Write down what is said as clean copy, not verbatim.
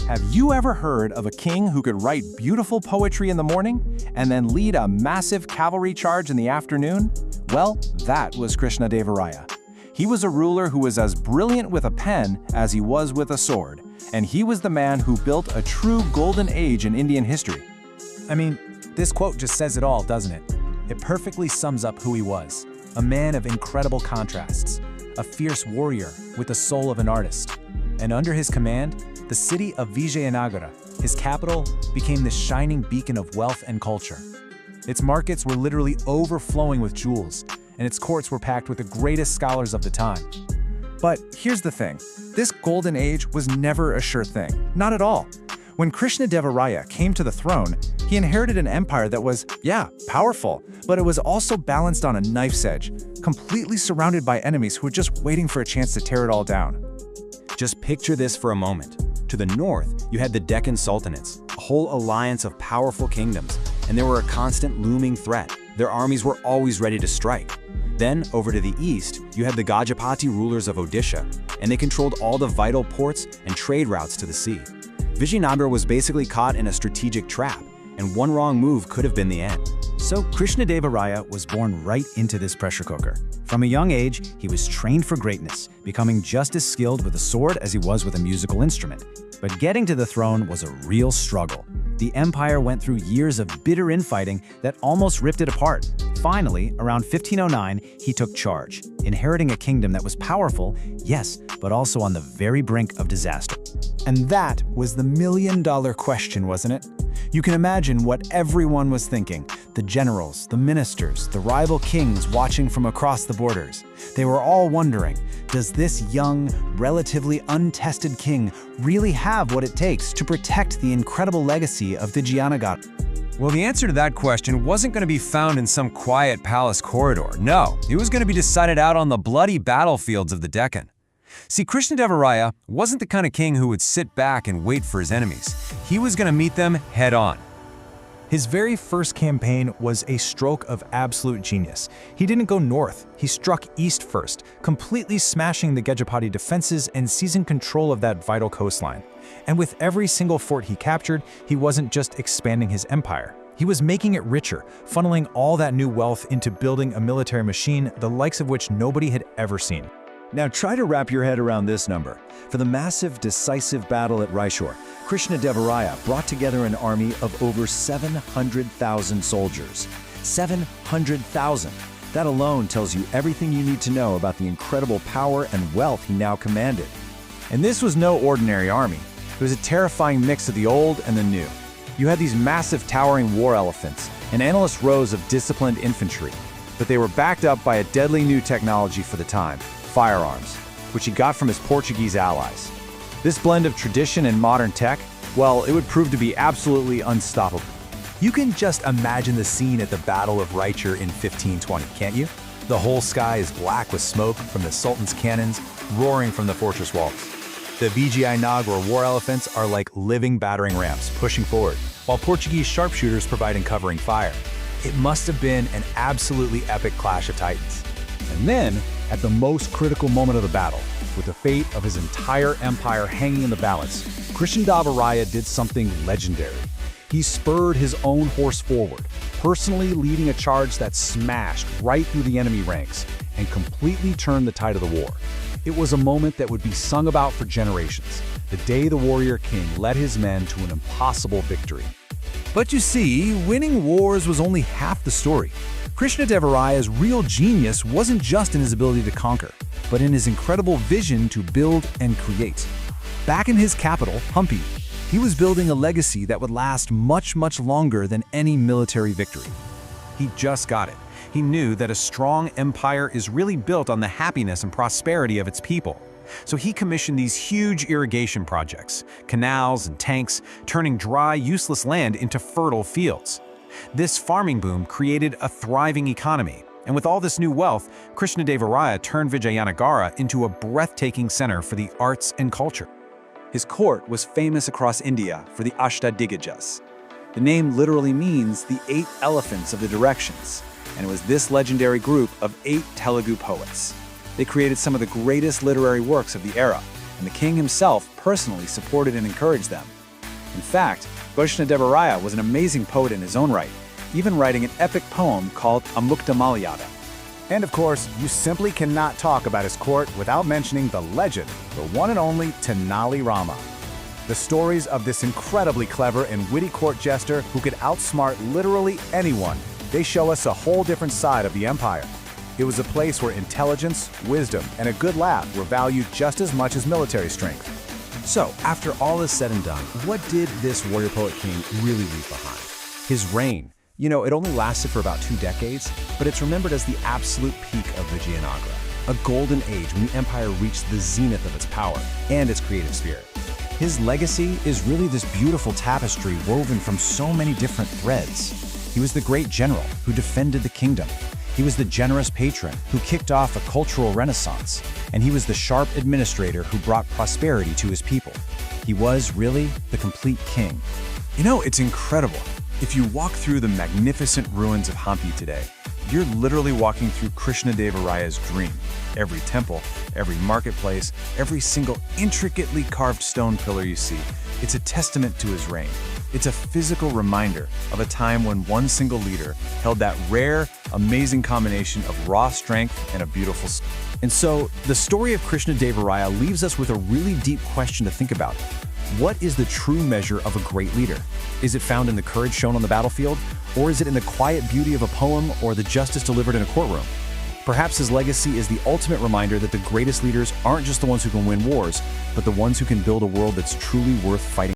Have you ever heard of a king who could write beautiful poetry in the morning and then lead a massive cavalry charge in the afternoon? Well, that was Krishnadevaraya. He was a ruler who was as brilliant with a pen as he was with a sword, and he was the man who built a true golden age in Indian history. I mean, this quote just says it all, doesn't it? It perfectly sums up who he was. A man of incredible contrasts, a fierce warrior with the soul of an artist. And under his command, the city of Vijayanagara, his capital, became this shining beacon of wealth and culture. Its markets were literally overflowing with jewels, and its courts were packed with the greatest scholars of the time. But here's the thing, this golden age was never a sure thing, not at all. When Krishnadevaraya came to the throne, he inherited an empire that was, powerful, but it was also balanced on a knife's edge, completely surrounded by enemies who were just waiting for a chance to tear it all down. Just picture this for a moment. To the north, you had the Deccan Sultanates, a whole alliance of powerful kingdoms, and they were a constant looming threat. Their armies were always ready to strike. Then, over to the east, you had the Gajapati rulers of Odisha, and they controlled all the vital ports and trade routes to the sea. Vijayanagara was basically caught in a strategic trap, and one wrong move could have been the end. So Krishnadevaraya was born right into this pressure cooker. From a young age, he was trained for greatness, becoming just as skilled with a sword as he was with a musical instrument. But getting to the throne was a real struggle. The empire went through years of bitter infighting that almost ripped it apart. Finally, around 1509, he took charge, inheriting a kingdom that was powerful, yes, but also on the very brink of disaster. And that was the million-dollar question, wasn't it? You can imagine what everyone was thinking. The generals, the ministers, the rival kings watching from across the borders. They were all wondering, does this young, relatively untested king really have what it takes to protect the incredible legacy of Vijayanagara? Well, the answer to that question wasn't going to be found in some quiet palace corridor. No, it was going to be decided out on the bloody battlefields of the Deccan. See, Krishnadevaraya wasn't the kind of king who would sit back and wait for his enemies. He was going to meet them head-on. His very first campaign was a stroke of absolute genius. He didn't go north, he struck east first, completely smashing the Gajapati defenses and seizing control of that vital coastline. And with every single fort he captured, he wasn't just expanding his empire. He was making it richer, funneling all that new wealth into building a military machine, the likes of which nobody had ever seen. Now try to wrap your head around this number. For the massive, decisive battle at Richest, Krishnadevaraya brought together an army of over 700,000 soldiers. 700,000! That alone tells you everything you need to know about the incredible power and wealth he now commanded. And this was no ordinary army. It was a terrifying mix of the old and the new. You had these massive towering war elephants and endless rows of disciplined infantry, but they were backed up by a deadly new technology for the time. Firearms, which he got from his Portuguese allies. This blend of tradition and modern tech, well, it would prove to be absolutely unstoppable. You can just imagine the scene at the Battle of Richest in 1520, can't you? The whole sky is black with smoke from the Sultan's cannons roaring from the fortress walls. The Vijayanagara war elephants are like living battering rams pushing forward, while Portuguese sharpshooters provide covering fire. It must have been an absolutely epic clash of titans. And then, at the most critical moment of the battle, with the fate of his entire empire hanging in the balance, Krishnadevaraya did something legendary. He spurred his own horse forward, personally leading a charge that smashed right through the enemy ranks and completely turned the tide of the war. It was a moment that would be sung about for generations, the day the warrior king led his men to an impossible victory. But you see, winning wars was only half the story. Krishnadevaraya's real genius wasn't just in his ability to conquer, but in his incredible vision to build and create. Back in his capital, Hampi, he was building a legacy that would last much, much longer than any military victory. He just got it. He knew that a strong empire is really built on the happiness and prosperity of its people. So he commissioned these huge irrigation projects, canals and tanks, turning dry, useless land into fertile fields. This farming boom created a thriving economy, and with all this new wealth, Krishnadevaraya turned Vijayanagara into a breathtaking center for the arts and culture. His court was famous across India for the Ashtadiggajs. The name literally means the 8 elephants of the directions, and it was this legendary group of 8 Telugu poets. They created some of the greatest literary works of the era, and the king himself personally supported and encouraged them. In fact, Krishnadevaraya was an amazing poet in his own right, even writing an epic poem called Amukta. And of course, you simply cannot talk about his court without mentioning the legend, the one and only Tenali Rama. The stories of this incredibly clever and witty court jester who could outsmart literally anyone, they show us a whole different side of the empire. It was a place where intelligence, wisdom, and a good laugh were valued just as much as military strength. So, after all is said and done, what did this warrior poet king really leave behind? His reign. It only lasted for about 2 decades, but it's remembered as the absolute peak of Vijayanagara, a golden age when the empire reached the zenith of its power and its creative spirit. His legacy is really this beautiful tapestry woven from so many different threads. He was the great general who defended the kingdom. He was the generous patron who kicked off a cultural renaissance. And he was the sharp administrator who brought prosperity to his people. He was really the complete king. It's incredible. If you walk through the magnificent ruins of Hampi today, you're literally walking through Krishnadevaraya's dream. Every temple, every marketplace, every single intricately carved stone pillar you see, it's a testament to his reign. It's a physical reminder of a time when one single leader held that rare, amazing combination of raw strength and a beautiful soul. And so, the story of Krishnadevaraya leaves us with a really deep question to think about. What is the true measure of a great leader? Is it found in the courage shown on the battlefield? Or is it in the quiet beauty of a poem or the justice delivered in a courtroom? Perhaps his legacy is the ultimate reminder that the greatest leaders aren't just the ones who can win wars, but the ones who can build a world that's truly worth fighting